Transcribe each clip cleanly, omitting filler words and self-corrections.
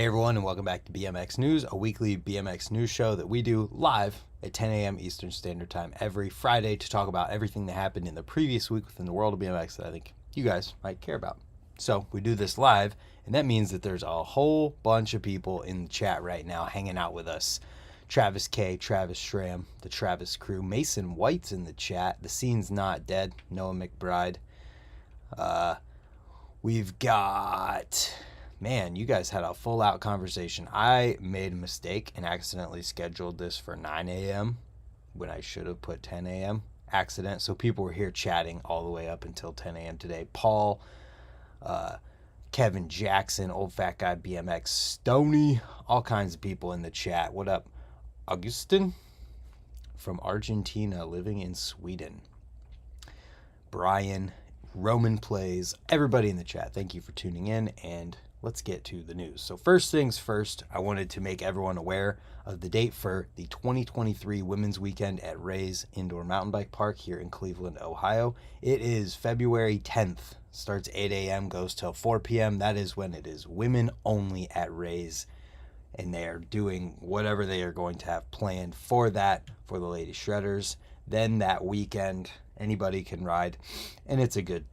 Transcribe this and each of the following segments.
Hey everyone, and welcome back to BMX News, a weekly BMX news show that we do live at 10 a.m. Eastern Standard Time every Friday to talk about everything that happened in the previous week within the world of BMX that I think you guys might care about. So we do this live, and that means that there's a whole bunch of people in the chat right now hanging out with us. Travis K, Travis Schramm, the Travis crew, Mason White's in the chat, The Scene's Not Dead, Noah McBride. We've got... Man, you guys had a full out conversation. I made a mistake and accidentally scheduled this for 9 a.m. when I should have put 10 a.m. Accident. So people were here chatting all the way up until 10 a.m. today. Paul, Kevin Jackson, Old Fat Guy BMX, Stony, all kinds of people in the chat. What up? Augustin from Argentina living in Sweden. Brian, Roman Plays, everybody in the chat. Thank you for tuning in, and let's get to the news. So first things first, I wanted to make everyone aware of the date for the 2023 Women's Weekend at Ray's Indoor Mountain Bike Park here in Cleveland, Ohio. It is February 10th. Starts 8 a.m., goes till 4 p.m. That is when it is women only at Ray's, and they are doing whatever they are going to have planned for that, for the Lady Shredders. Then that weekend, anybody can ride, and it's a good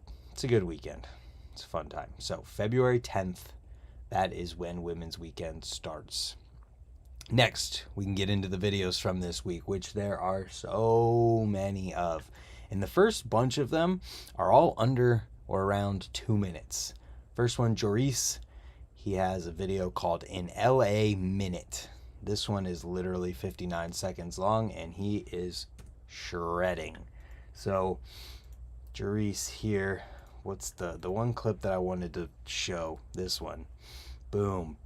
weekend. It's a fun time. So February 10th, that is when Women's Weekend starts. Next, we can get into the videos from this week, which there are so many of. And the first bunch of them are all under or around 2 minutes. First one, Joris, he has a video called An LA Minute. This one is literally 59 seconds long, and he is shredding. So, Joris here, what's the one clip that I wanted to show? This one. Boom.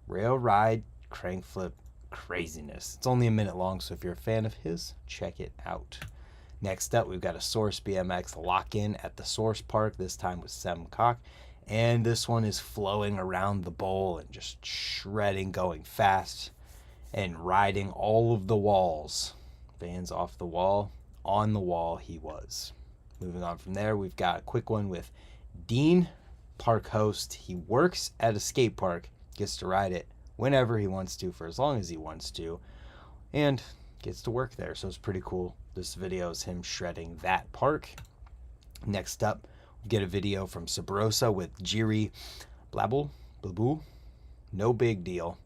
Rail ride, crank flip, craziness. It's only a minute long, so if you're a fan of his, check it out. Next up, we've got a Source BMX lock-in at the Source Park, this time with Sem Cock. And this one is flowing around the bowl and just shredding, going fast, and riding all of the walls. Vans off the wall, on the wall he was. Moving on from there, we've got a quick one with Dean, park host. He works at a skate park, gets to ride it whenever he wants to, for as long as he wants to, and gets to work there. So it's pretty cool. This video is him shredding that park. Next up, we get a video from Sabrosa with Jiri Blabu. No big deal.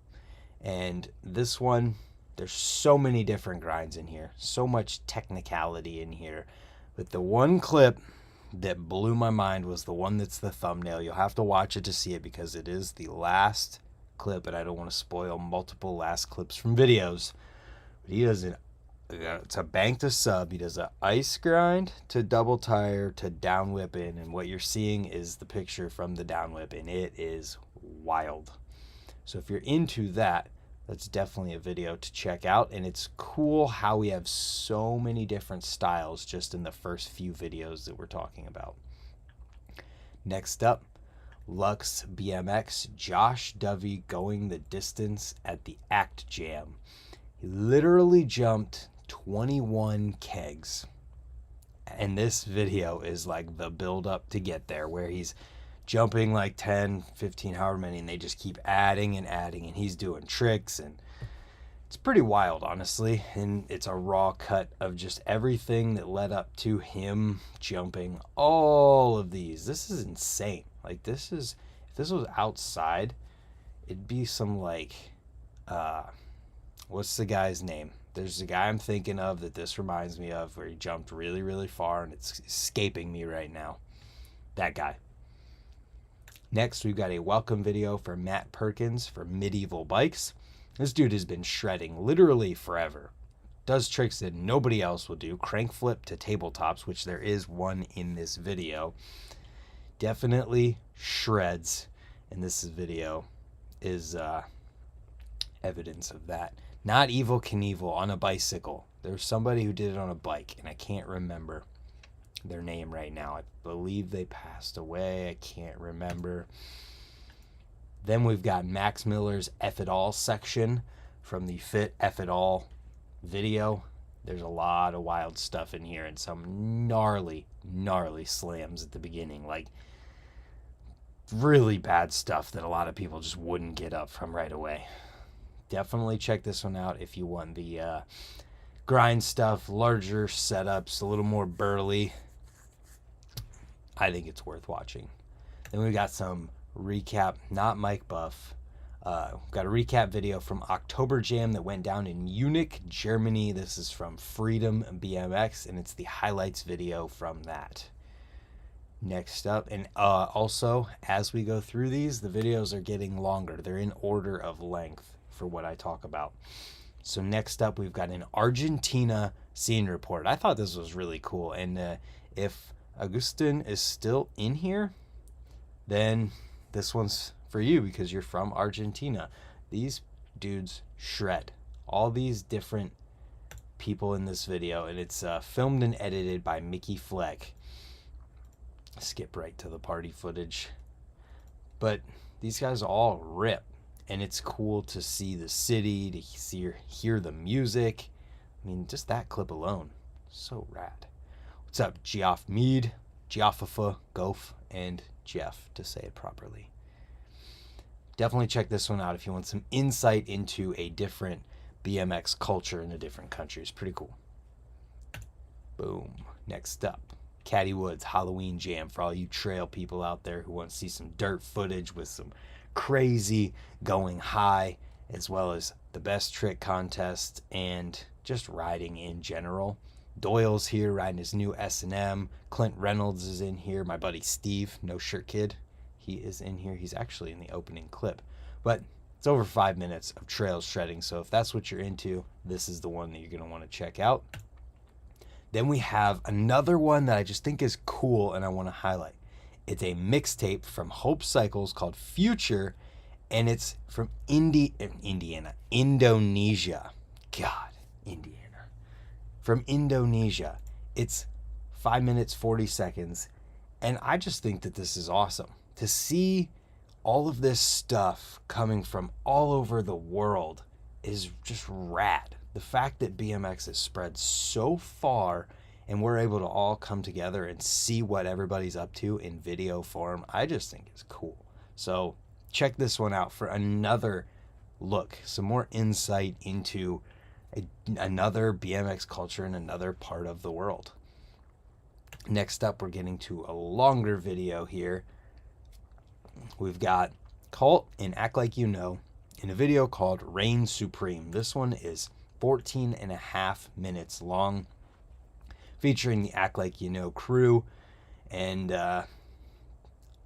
And this one, there's so many different grinds in here, so much technicality in here. But the one clip that blew my mind was the one that's the thumbnail. You'll have to watch it to see it because it is the last clip, and I don't want to spoil multiple last clips from videos. But he does it's a bank to sub. He does an ice grind to double tire to down whip in, and what you're seeing is the picture from the down whip, and it is wild. So if you're into that, that's definitely a video to check out, and it's cool how we have so many different styles just in the first few videos that we're talking about. Next up, Lux BMX, Josh Dovey going the distance at the Act Jam. He literally jumped 21 kegs, and this video is like the build up to get there, where he's jumping like 10, 15, however many, and they just keep adding and adding, and he's doing tricks, and it's pretty wild, honestly. And it's a raw cut of just everything that led up to him jumping all of these. This is insane. Like, this is, if this was outside, it'd be some like, what's the guy's name? There's a guy I'm thinking of that this reminds me of, where he jumped really, really far, and it's escaping me right now. That guy. Next, we've got a welcome video for Matt Perkins for Medieval Bikes. This dude has been shredding literally forever. Does tricks that nobody else will do. Crank flip to tabletops, which there is one in this video. Definitely shreds, and this video is evidence of that. Not Evil Knievel on a bicycle. There's somebody who did it on a bike, and I can't remember their name right now. I believe they passed away. I can't remember. Then we've got Max Miller's F It All section from the Fit F It All video. There's a lot of wild stuff in here, and some gnarly slams at the beginning. Like, really bad stuff that a lot of people just wouldn't get up from right away. Definitely check this one out if you want the grind stuff, larger setups, a little more burly. I think it's worth watching. Then we got some recap, not Mike Buff. Got a recap video from October Jam that went down in Munich, Germany. This is from Freedom BMX, and it's the highlights video from that. Next up, and also, as we go through these, the videos are getting longer. They're in order of length for what I talk about. So next up, we've got an Argentina scene report. I thought this was really cool, and if Agustin is still in here, then this one's for you because you're from Argentina. These dudes shred. All these different people in this video, and it's filmed and edited by Mickey Fleck. Skip right to the party footage. But these guys all rip, and it's cool to see the city, to hear the music. I mean, just that clip alone, so rad. What's up, Geoff Mead, Geoffafa, Goff, and Jeff, to say it properly. Definitely check this one out if you want some insight into a different BMX culture in a different country. It's pretty cool. Boom. Next up, Caddy Woods Halloween Jam for all you trail people out there who want to see some dirt footage with some crazy going high, as well as the best trick contest and just riding in general. Doyle's here riding his new S&M. Clint Reynolds is in here. My buddy Steve, No Shirt Kid, he is in here. He's actually in the opening clip. But it's over 5 minutes of trails shredding, so if that's what you're into, this is the one that you're going to want to check out. Then we have another one that I just think is cool and I want to highlight. It's a mixtape from Hope Cycles called Future, and it's from Indonesia. God, Indiana. From Indonesia. It's 5 minutes, 40 seconds, and I just think that this is awesome. To see all of this stuff coming from all over the world is just rad. The fact that BMX is spread so far and we're able to all come together and see what everybody's up to in video form, I just think is cool. So check this one out for another look, some more insight into another BMX culture in another part of the world. Next up, we're getting to a longer video here. We've got Colt and Act Like You Know in a video called Reign Supreme. This one is 14 and a half minutes long, featuring the Act Like You Know crew. And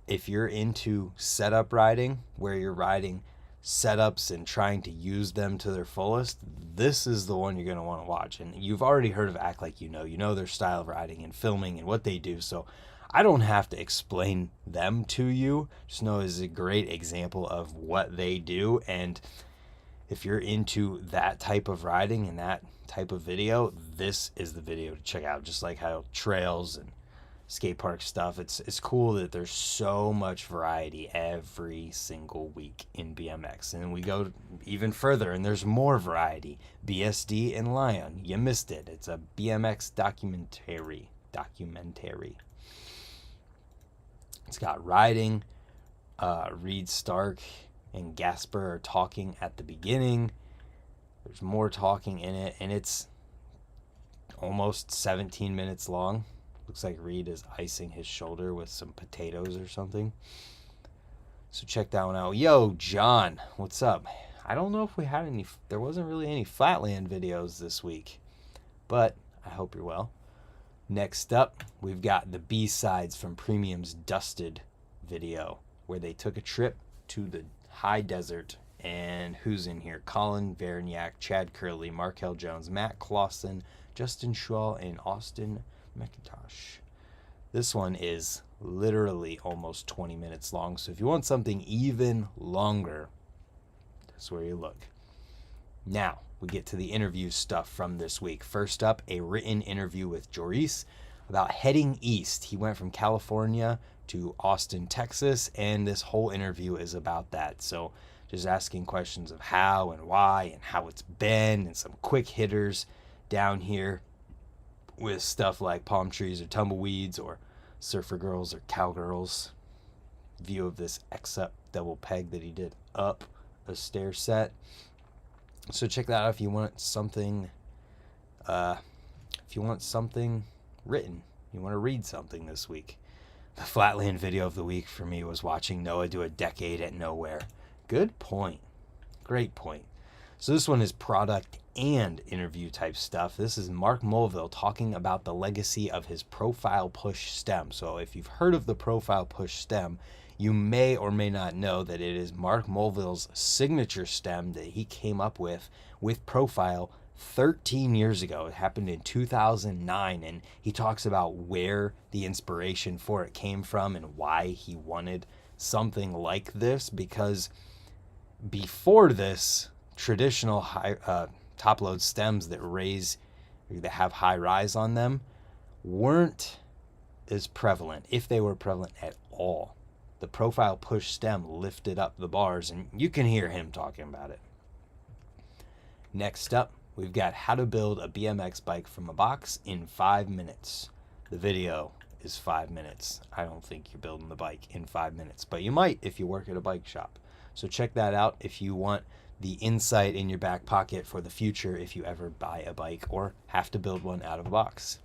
if you're into setup riding, where you're riding setups and trying to use them to their fullest, this is the one you're going to want to watch. And you've already heard of Act Like You know their style of riding and filming and what they do, so I don't have to explain them to you. Just know it's a great example of what they do, and if you're into that type of riding and that type of video, this is the video to check out. Just like how trails and skate park stuff, it's cool that there's so much variety every single week in BMX. And we go even further and there's more variety. BSD and Lion, you missed it. It's a BMX documentary. It's got riding. Reed Stark and Gasper are talking at the beginning. There's more talking in it, and it's almost 17 minutes long. Looks like Reed is icing his shoulder with some potatoes or something. So check that one out. Yo, John, what's up? I don't know if we had any, there wasn't really any Flatland videos this week, but I hope you're well. Next up, we've got the B-sides from Premium's Dusted video, where they took a trip to the high desert. And who's in here? Colin Verniak, Chad Curley, Markel Jones, Matt Clausen, Justin Schwall, and Austin McIntosh. This one is literally almost 20 minutes long, so if you want something even longer, that's where you look. Now, we get to the interview stuff from this week. First up, a written interview with Joris about heading east. He went from California to Austin, Texas, and this whole interview is about that. So just asking questions of how and why and how it's been, and some quick hitters down here with stuff like palm trees or tumbleweeds or surfer girls or cowgirls. view of this X-up double peg that he did up a stair set. So check that out if you want something written. You want to read something this week. The Flatland video of the week for me was watching Noah do a decade at nowhere. Good point. Great point. So this one is product and interview type stuff. This is Mark Mulvihill talking about the legacy of his profile push stem. So if you've heard of the profile push stem, you may or may not know that it is Mark Mulvihill's signature stem that he came up with profile 13 years ago. It happened in 2009, and he talks about where the inspiration for it came from and why he wanted something like this, because before this, traditional high top load stems that have high rise on them weren't as prevalent, if they were prevalent at all. The profile push stem lifted up the bars, and you can hear him talking about it. Next up, we've got how to build a BMX bike from a box in 5 minutes. The video is 5 minutes. I don't think you're building the bike in 5 minutes, but you might if you work at a bike shop. So check that out if you want the insight in your back pocket for the future if you ever buy a bike or have to build one out of a box.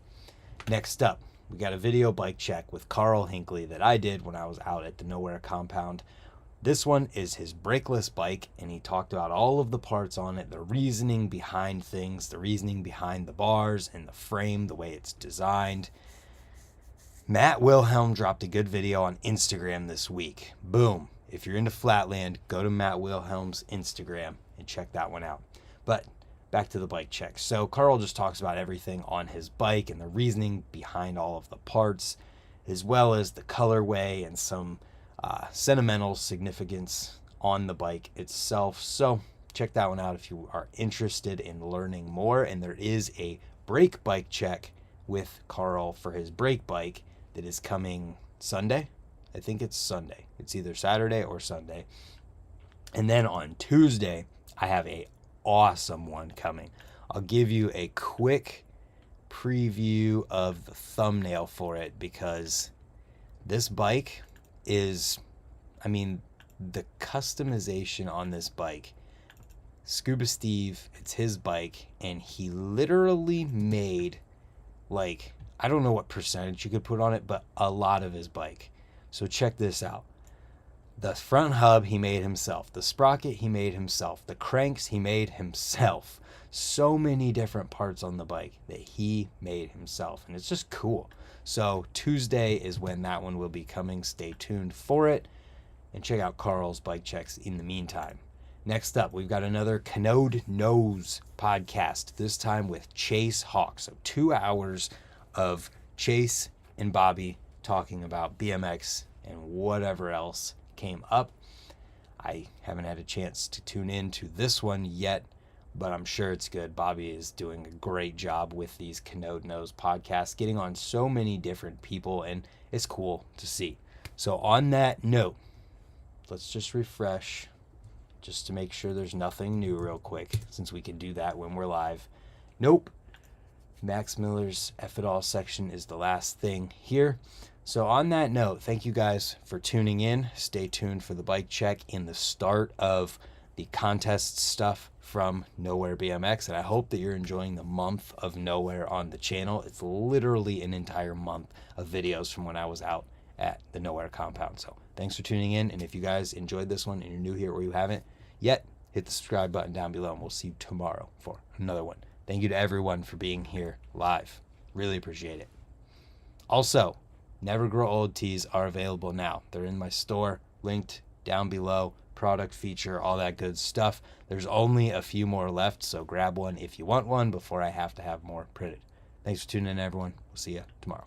Next up, we got a video bike check with Carl Hinckley that I did when I was out at the Nowhere compound. This one is his brakeless bike, and he talked about all of the parts on it, the reasoning behind things, the reasoning behind the bars and the frame, the way it's designed. Matt Wilhelm dropped a good video on Instagram this week. Boom. If you're into Flatland, go to Matt Wilhelm's Instagram and check that one out. But back to the bike check. So Carl just talks about everything on his bike and the reasoning behind all of the parts, as well as the colorway and some sentimental significance on the bike itself. So check that one out if you are interested in learning more. And there is a brake bike check with Carl for his brake bike that is coming Sunday. I think it's Sunday. It's either Saturday or Sunday. And then on Tuesday, I have a awesome one coming. I'll give you a quick preview of the thumbnail for it, because this bike is, the customization on this bike, Scuba Steve, it's his bike, and he literally made, I don't know what percentage you could put on it, but a lot of his bike. So check this out. The front hub he made himself. The sprocket he made himself. The cranks he made himself. So many different parts on the bike that he made himself. And it's just cool. So Tuesday is when that one will be coming. Stay tuned for it. And check out Carl's bike checks in the meantime. Next up, we've got another Canode Knows podcast. This time with Chase Hawk. So 2 hours of Chase and Bobby talking about BMX and whatever else came up. I haven't had a chance to tune in to this one yet, but I'm sure it's good. Bobby is doing a great job with these Canode Knows podcasts, getting on so many different people, and it's cool to see. So on that note, let's just refresh just to make sure there's nothing new real quick, since we can do that when we're live. Nope. Max Miller's F It All section is the last thing here. So on that note, thank you guys for tuning in. Stay tuned for the bike check in the start of the contest stuff from Nowhere BMX. And I hope that you're enjoying the month of Nowhere on the channel. It's literally an entire month of videos from when I was out at the Nowhere compound. So thanks for tuning in. And if you guys enjoyed this one and you're new here or you haven't yet, hit the subscribe button down below, and we'll see you tomorrow for another one. Thank you to everyone for being here live. Really appreciate it. Also, Never Grow Old tees are available now. They're in my store, linked down below, product feature, all that good stuff. There's only a few more left, so grab one if you want one before I have to have more printed. Thanks for tuning in, everyone. We'll see you tomorrow.